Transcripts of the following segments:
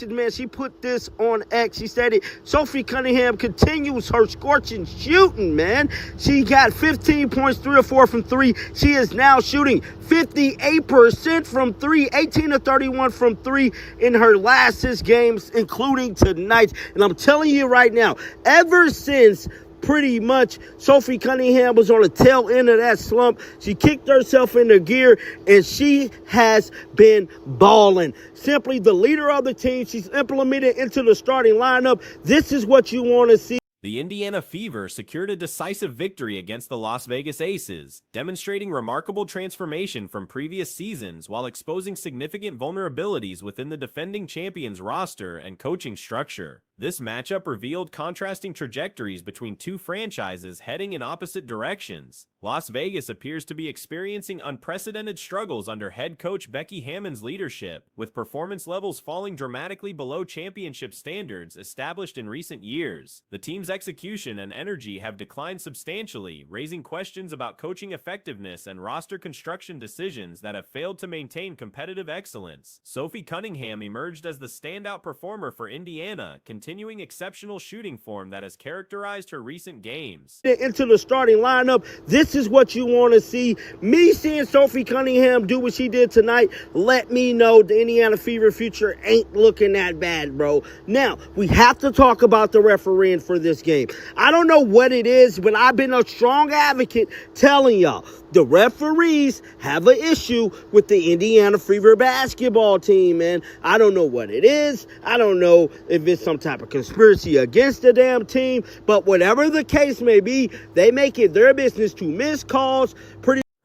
Man, she put this on X. She stated, Sophie Cunningham continues her scorching shooting, man. She got 15 points, 3 or 4 from 3. She is now shooting 58% from 3, 18 to 31 from 3 in her last 6 games, including tonight. And I'm telling you right now, ever since pretty much Sophie Cunningham was on the tail end of that slump, she kicked herself into gear, and she has been balling. Simply the leader of the team. She's implemented into the starting lineup. This is what you want to see. The Indiana Fever secured a decisive victory against the Las Vegas Aces, demonstrating remarkable transformation from previous seasons while exposing significant vulnerabilities within the defending champions roster and coaching structure. This matchup revealed contrasting trajectories between two franchises heading in opposite directions. Las Vegas appears to be experiencing unprecedented struggles under head coach Becky Hammon's leadership, with performance levels falling dramatically below championship standards established in recent years. The team's execution and energy have declined substantially, raising questions about coaching effectiveness and roster construction decisions that have failed to maintain competitive excellence. Sophie Cunningham emerged as the standout performer for Indiana, continuing exceptional shooting form that has characterized her recent games. Into the starting lineup, this is what you want to see. Me seeing Sophie Cunningham do what she did tonight, let me know the Indiana Fever future ain't looking that bad, bro. Now, we have to talk about the refereeing for this game. I don't know what it is, but I've been a strong advocate telling y'all, the referees have an issue with the Indiana Fever basketball team, man. I don't know what it is. I don't know if it's some type of conspiracy against the damn team, but whatever the case may be, they make it their business to miss calls.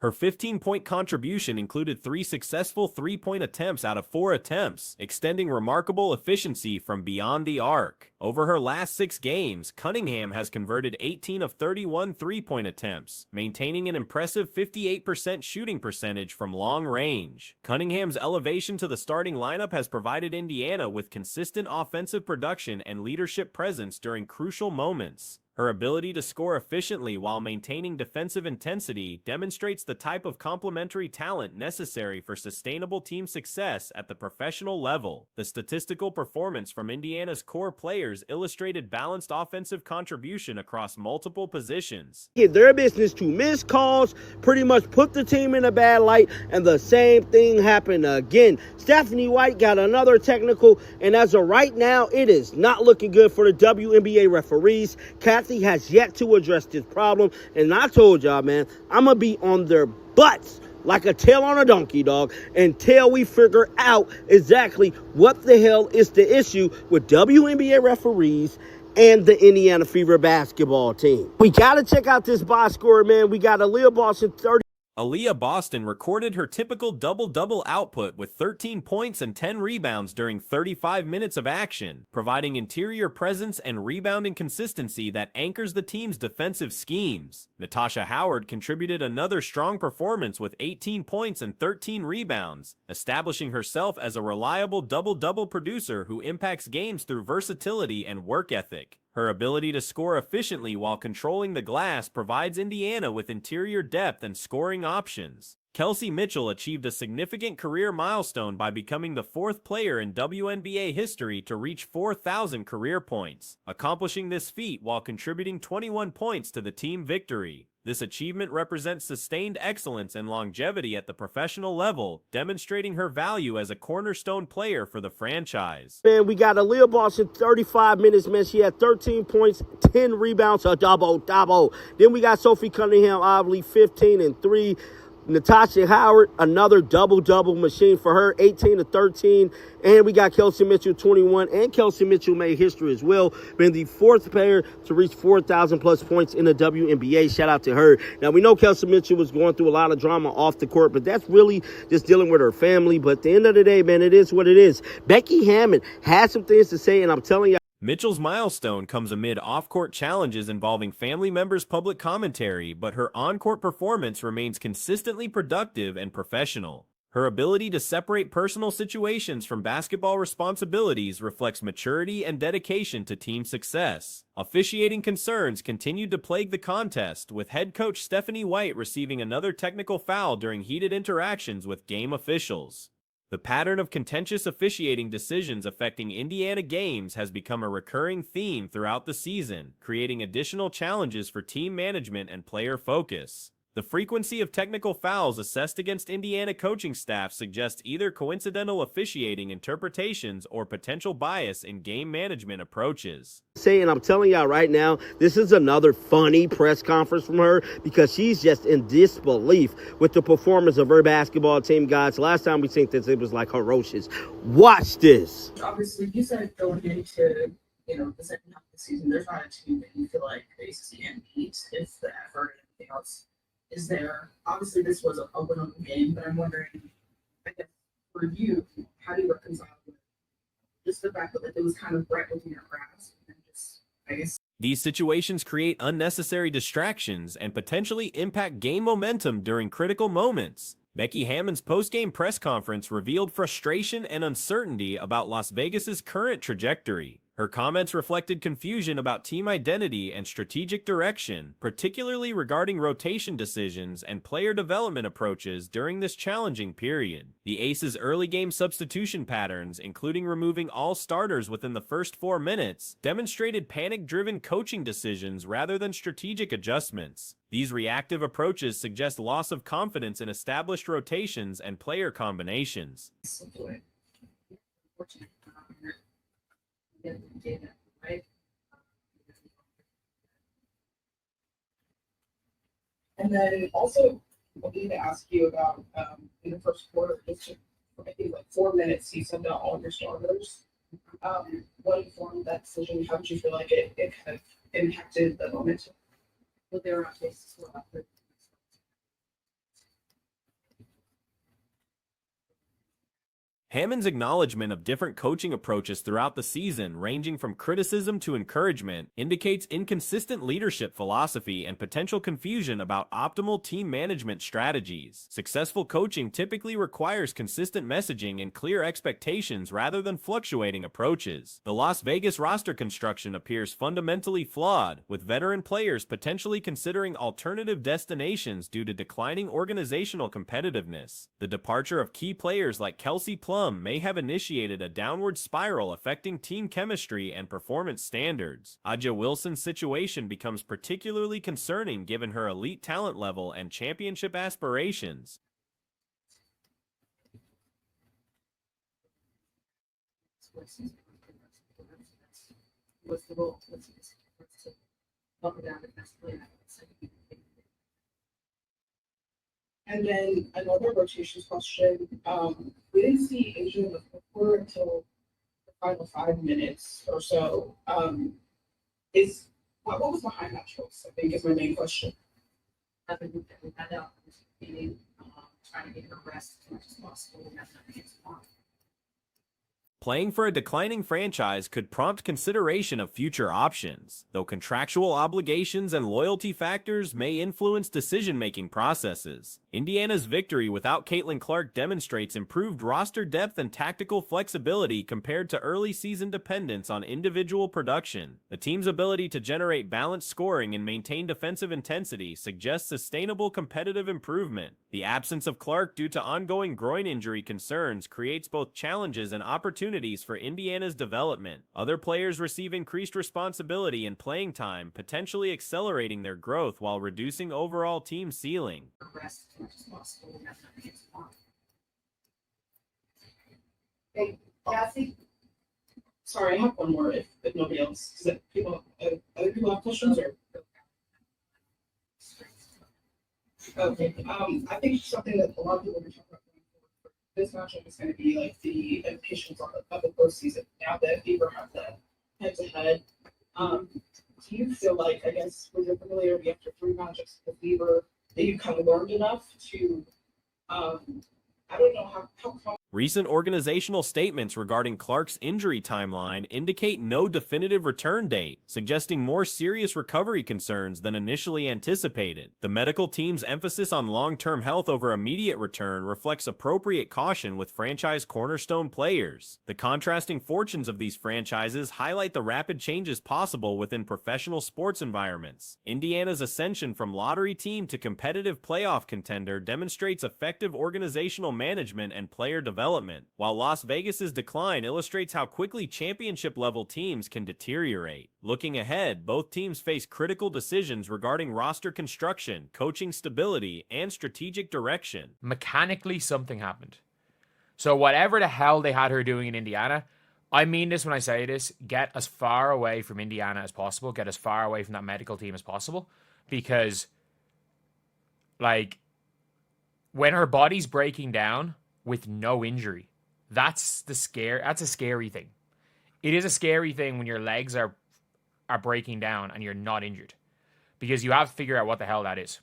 Her 15-point contribution included 3 successful three-point attempts out of 4 attempts, extending remarkable efficiency from beyond the arc. Over her last 6 games, Cunningham has converted 18 of 31 three-point attempts, maintaining an impressive 58% shooting percentage from long range. Cunningham's elevation to the starting lineup has provided Indiana with consistent offensive production and leadership presence during crucial moments. Her ability to score efficiently while maintaining defensive intensity demonstrates the type of complementary talent necessary for sustainable team success at the professional level. The statistical performance from Indiana's core players illustrated balanced offensive contribution across multiple positions. Their business to miss calls, pretty much put the team in a bad light, and the same thing happened again. Stephanie White got another technical, and as of right now, it is not looking good for the WNBA referees. Kathy has yet to address this problem, and I told y'all, man, I'm going to be on their butts like a tail on a donkey, dog, until we figure out exactly what the hell is the issue with WNBA referees and the Indiana Fever basketball team. We got to check out this box score, man. We got Aaliyah Boston 30. Aaliyah Boston recorded her typical double-double output with 13 points and 10 rebounds during 35 minutes of action, providing interior presence and rebounding consistency that anchors the team's defensive schemes. Natasha Howard contributed another strong performance with 18 points and 13 rebounds, establishing herself as a reliable double-double producer who impacts games through versatility and work ethic. Her ability to score efficiently while controlling the glass provides Indiana with interior depth and scoring options. Kelsey Mitchell achieved a significant career milestone by becoming the 4th player in WNBA history to reach 4,000 career points, accomplishing this feat while contributing 21 points to the team victory. This achievement represents sustained excellence and longevity at the professional level, demonstrating her value as a cornerstone player for the franchise. Man, we got Aaliyah Boston 35 minutes, man. She had 13 points, 10 rebounds, a double-double. Then we got Sophie Cunningham, obviously 15 and 3. Natasha Howard, another double-double machine for her, 18 to 13. And we got Kelsey Mitchell, 21. And Kelsey Mitchell made history as well, being the 4th player to reach 4,000-plus points in the WNBA. Shout out to her. Now, we know Kelsey Mitchell was going through a lot of drama off the court, but that's really just dealing with her family. But at the end of the day, man, it is what it is. Becky Hammon had some things to say, and I'm telling you, Mitchell's milestone comes amid off-court challenges involving family members' public commentary, but her on-court performance remains consistently productive and professional. Her ability to separate personal situations from basketball responsibilities reflects maturity and dedication to team success. Officiating concerns continued to plague the contest, with head coach Stephanie White receiving another technical foul during heated interactions with game officials. The pattern of contentious officiating decisions affecting Indiana games has become a recurring theme throughout the season, creating additional challenges for team management and player focus. The frequency of technical fouls assessed against Indiana coaching staff suggests either coincidental officiating interpretations or potential bias in game management approaches. Saying, I'm telling y'all right now, this is another funny press conference from her because she's just in disbelief with the performance of her basketball team, guys. Last time we think this, it was like ferocious. Watch this. Obviously, you said going into the second half of the season, there's not a team that you feel like the ACC can beat if the effort and everything else is there. Obviously, this was a win-win game, but I'm wondering, I guess, for you, how do you reconcile with just the fact that it was kind of right within your grasp and just, I guess. These situations create unnecessary distractions and potentially impact game momentum during critical moments. Becky Hammon's post-game press conference revealed frustration and uncertainty about Las Vegas's current trajectory. Her comments reflected confusion about team identity and strategic direction, particularly regarding rotation decisions and player development approaches during this challenging period. The Aces' early game substitution patterns, including removing all starters within the first 4 minutes, demonstrated panic-driven coaching decisions rather than strategic adjustments. These reactive approaches suggest loss of confidence in established rotations and player combinations. Right? And then also, I need to ask you about in the first quarter, just I think like 4 minutes, you sent out all your starters. What informed that decision? How did you feel like it kind of impacted the momentum? What they were on pace as well. Hammon's acknowledgement of different coaching approaches throughout the season, ranging from criticism to encouragement, indicates inconsistent leadership philosophy and potential confusion about optimal team management strategies. Successful coaching typically requires consistent messaging and clear expectations rather than fluctuating approaches. The Las Vegas roster construction appears fundamentally flawed, with veteran players potentially considering alternative destinations due to declining organizational competitiveness. The departure of key players like Kelsey Plum may have initiated a downward spiral affecting team chemistry and performance standards. Aja Wilson's situation becomes particularly concerning given her elite talent level and championship aspirations. What's the goal? And then another rotations question. We didn't see Asia in the fourth quarter until the final 5 minutes or so. What was behind that choice? I think is my main question. I think we had out meeting, trying to get her rest as much as possible. And that's not against one. Playing for a declining franchise could prompt consideration of future options, though contractual obligations and loyalty factors may influence decision-making processes. Indiana's victory without Caitlin Clark demonstrates improved roster depth and tactical flexibility compared to early season dependence on individual production. The team's ability to generate balanced scoring and maintain defensive intensity suggests sustainable competitive improvement. The absence of Clark due to ongoing groin injury concerns creates both challenges and opportunities for Indiana's development. Other players receive increased responsibility and playing time, potentially accelerating their growth while reducing overall team ceiling. Hey, Kathy. Sorry, I have one more if nobody else. Does other people have questions or? Okay. I think something that a lot of people are talking about this matchup is going to be like the implications of the postseason. Now that Fever have the head-to-head, do you feel like, I guess, with your familiarity after 3 matchups with Fever, that you kind of learned enough to, I don't know how Recent organizational statements regarding Clark's injury timeline indicate no definitive return date, suggesting more serious recovery concerns than initially anticipated. The medical team's emphasis on long-term health over immediate return reflects appropriate caution with franchise cornerstone players. The contrasting fortunes of these franchises highlight the rapid changes possible within professional sports environments. Indiana's ascension from lottery team to competitive playoff contender demonstrates effective organizational management and player development. development, while Las Vegas's decline illustrates how quickly championship-level teams can deteriorate. Looking ahead, both teams face critical decisions regarding roster construction, coaching stability, and strategic direction. Mechanically, something happened. So whatever the hell they had her doing in Indiana, I mean this when I say this, get as far away from Indiana as possible, get as far away from that medical team as possible, because, like, when her body's breaking down with no injury, that's a scary thing. It is a scary thing when your legs are breaking down and you're not injured, because you have to figure out what the hell that is.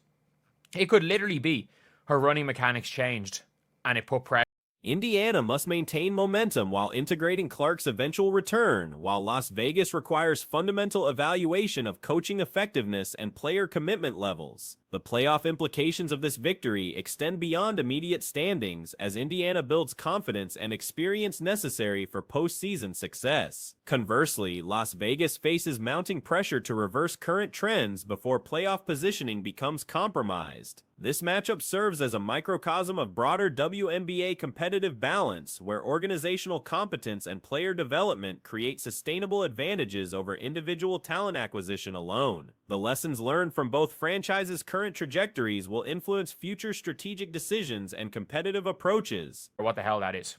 It could literally be her running mechanics changed and it put pressure. Indiana must maintain momentum while integrating Clark's eventual return, while Las Vegas requires fundamental evaluation of coaching effectiveness and player commitment levels. The playoff implications of this victory extend beyond immediate standings as Indiana builds confidence and experience necessary for postseason success. Conversely, Las Vegas faces mounting pressure to reverse current trends before playoff positioning becomes compromised. This matchup serves as a microcosm of broader WNBA competitive balance, where organizational competence and player development create sustainable advantages over individual talent acquisition alone. The lessons learned from both franchises' current trajectories will influence future strategic decisions and competitive approaches. What the hell that is.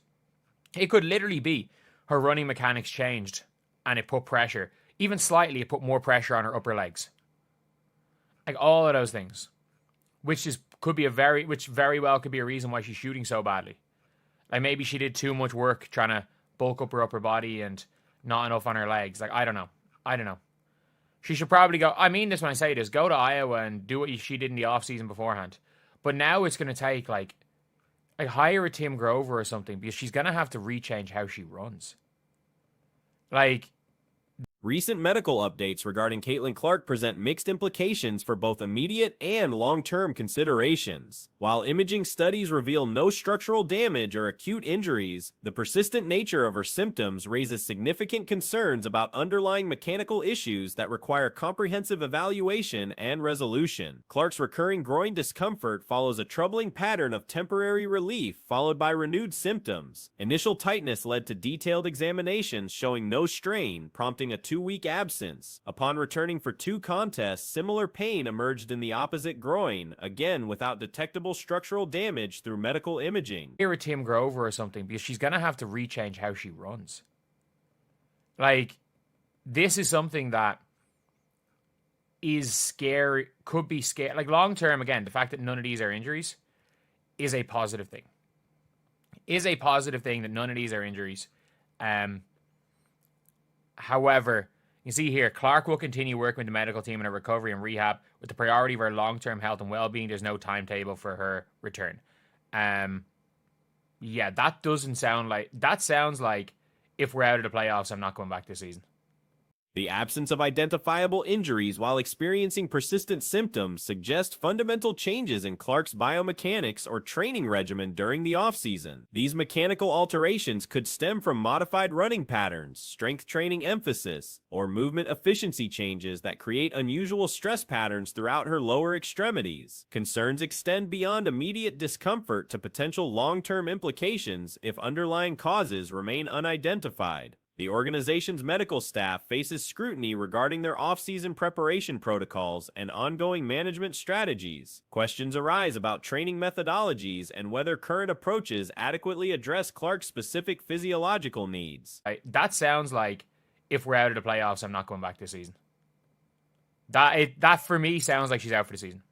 It could literally be her running mechanics changed and it put pressure, even slightly, it put more pressure on her upper legs. Like all of those things. Which very well could be a reason why she's shooting so badly. Like maybe she did too much work trying to bulk up her upper body and not enough on her legs. Like, I don't know. She should probably go, I mean this when I say this, go to Iowa and do what she did in the offseason beforehand. But now it's going to take, like hire a Tim Grover or something, because she's going to have to rechange how she runs. Like, recent medical updates regarding Caitlin Clark present mixed implications for both immediate and long-term considerations. While imaging studies reveal no structural damage or acute injuries, the persistent nature of her symptoms raises significant concerns about underlying mechanical issues that require comprehensive evaluation and resolution. Clark's recurring groin discomfort follows a troubling pattern of temporary relief followed by renewed symptoms. Initial tightness led to detailed examinations showing no strain, prompting a 2-week absence. Upon returning for 2 contests, similar pain emerged in the opposite groin, again without detectable structural damage through medical imaging. Hire a Tim Grover or something, because she's going to have to rechange how she runs. Like, this is something that is scary, could be scary. Like, long term, again, the fact that none of these are injuries is a positive thing. Is a positive thing that none of these are injuries. However, you see here, Clark will continue working with the medical team in her recovery and rehab with the priority of her long-term health and well-being. There's no timetable for her return. Yeah, that doesn't sound like... That sounds like, if we're out of the playoffs, I'm not going back this season. The absence of identifiable injuries while experiencing persistent symptoms suggests fundamental changes in Clark's biomechanics or training regimen during the offseason. These mechanical alterations could stem from modified running patterns, strength training emphasis, or movement efficiency changes that create unusual stress patterns throughout her lower extremities. Concerns extend beyond immediate discomfort to potential long-term implications if underlying causes remain unidentified. The organization's medical staff faces scrutiny regarding their off-season preparation protocols and ongoing management strategies. Questions arise about training methodologies and whether current approaches adequately address Clark's specific physiological needs. That sounds like, if we're out of the playoffs, I'm not going back this season. That for me sounds like she's out for the season.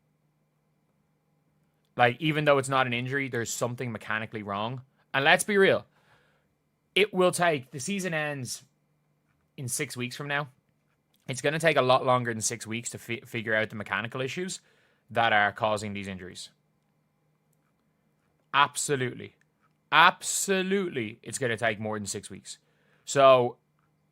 Like, even though it's not an injury, there's something mechanically wrong. And let's be real. It will take, the season ends in 6 weeks from now. It's going to take a lot longer than 6 weeks to figure out the mechanical issues that are causing these injuries. Absolutely. Absolutely, it's going to take more than 6 weeks. So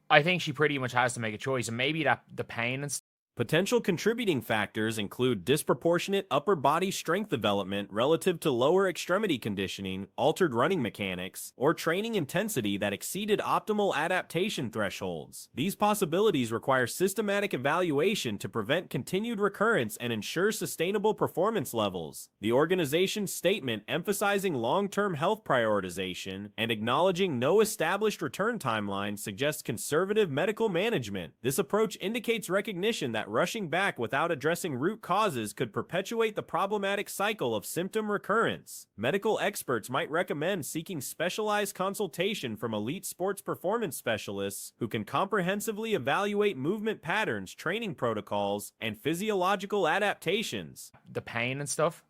I think she pretty much has to make a choice. And maybe that the pain and Potential contributing factors include disproportionate upper body strength development relative to lower extremity conditioning, altered running mechanics, or training intensity that exceeded optimal adaptation thresholds. These possibilities require systematic evaluation to prevent continued recurrence and ensure sustainable performance levels. The organization's statement emphasizing long-term health prioritization and acknowledging no established return timeline suggests conservative medical management. This approach indicates recognition that rushing back without addressing root causes could perpetuate the problematic cycle of symptom recurrence. Medical experts might recommend seeking specialized consultation from elite sports performance specialists who can comprehensively evaluate movement patterns, training protocols, and physiological adaptations. The pain and stuff.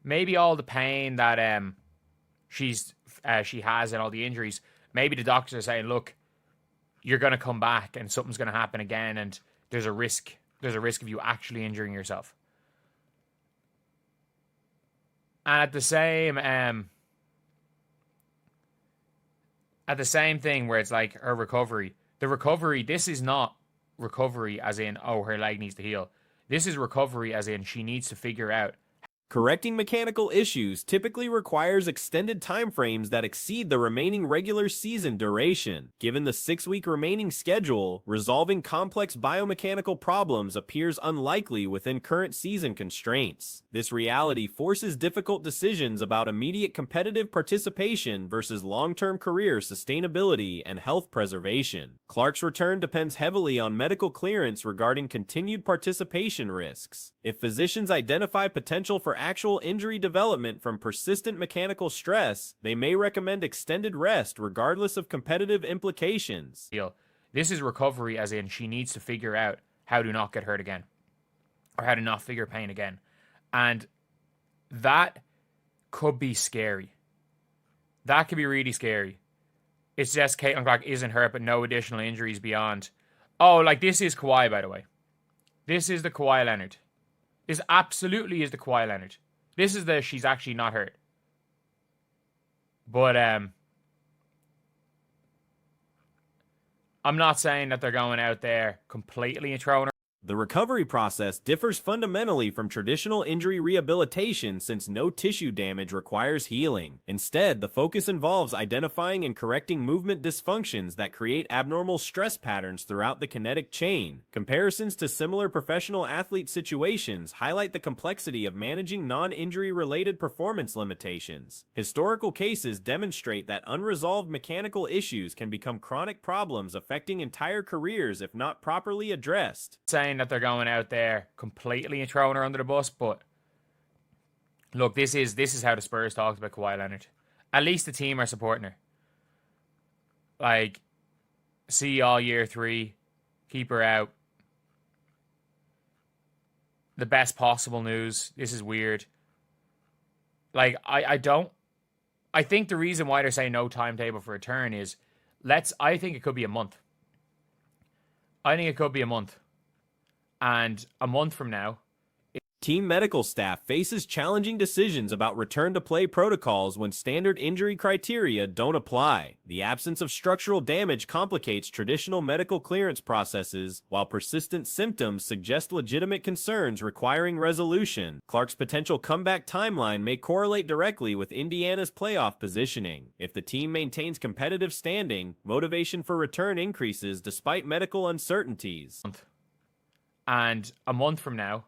Maybe all the pain that she has and all the injuries, maybe the doctors are saying, look, you're going to come back and something's going to happen again, and there's a risk of you actually injuring yourself. And at the same thing where it's like her recovery, this is not recovery as in, oh, her leg needs to heal. This is recovery as in she needs to figure out. Correcting mechanical issues typically requires extended timeframes that exceed the remaining regular season duration. Given the 6-week remaining schedule, resolving complex biomechanical problems appears unlikely within current season constraints. This reality forces difficult decisions about immediate competitive participation versus long-term career sustainability and health preservation. Clark's return depends heavily on medical clearance regarding continued participation risks. If physicians identify potential for actual injury development from persistent mechanical stress, they may recommend extended rest regardless of competitive implications. This is recovery as in she needs to figure out how to not get hurt again, or how to not figure pain again. And that could be scary. That could be really scary. It's just Caitlin Clark isn't hurt, but no additional injuries beyond. Oh, like this is Kawhi, by the way. This is the Kawhi Leonard. This absolutely is the Kawhi Leonard. This is the she's actually not hurt. But I'm not saying that they're going out there completely and throwing her. The recovery process differs fundamentally from traditional injury rehabilitation since no tissue damage requires healing. Instead, the focus involves identifying and correcting movement dysfunctions that create abnormal stress patterns throughout the kinetic chain. Comparisons to similar professional athlete situations highlight the complexity of managing non-injury related performance limitations. Historical cases demonstrate that unresolved mechanical issues can become chronic problems affecting entire careers if not properly addressed. Saying that they're going out there completely and throwing her under the bus, but look, this is how the Spurs talked about Kawhi Leonard. At least the team are supporting her. Like, see you all year 3, keep her out. The best possible news. This is weird. Like, I think the reason why they're saying no timetable for return is I think it could be a month. And a month from now, team medical staff faces challenging decisions about return to play protocols when standard injury criteria don't apply. The absence of structural damage complicates traditional medical clearance processes, while persistent symptoms suggest legitimate concerns requiring resolution. Clark's potential comeback timeline may correlate directly with Indiana's playoff positioning. If the team maintains competitive standing, motivation for return increases despite medical uncertainties. And a month from now,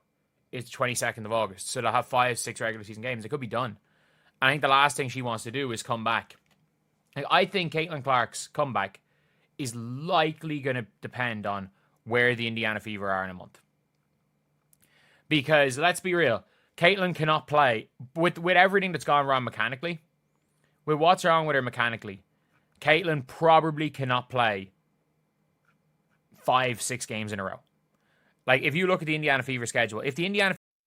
it's 22nd of August. So they'll have 5-6 regular season games. It could be done. I think the last thing she wants to do is come back. I think Caitlin Clark's comeback is likely going to depend on where the Indiana Fever are in a month. Because, let's be real, Caitlin cannot play. With everything that's gone wrong mechanically, with what's wrong with her mechanically, Caitlin probably cannot play 5-6 games in a row. Like, if you look at the Indiana Fever schedule,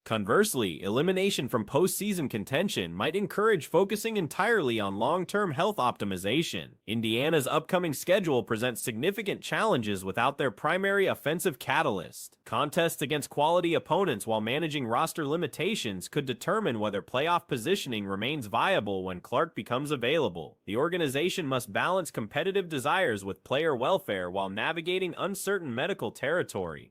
Conversely, elimination from postseason contention might encourage focusing entirely on long-term health optimization. Indiana's upcoming schedule presents significant challenges without their primary offensive catalyst. Contests against quality opponents while managing roster limitations could determine whether playoff positioning remains viable when Clark becomes available. The organization must balance competitive desires with player welfare while navigating uncertain medical territory.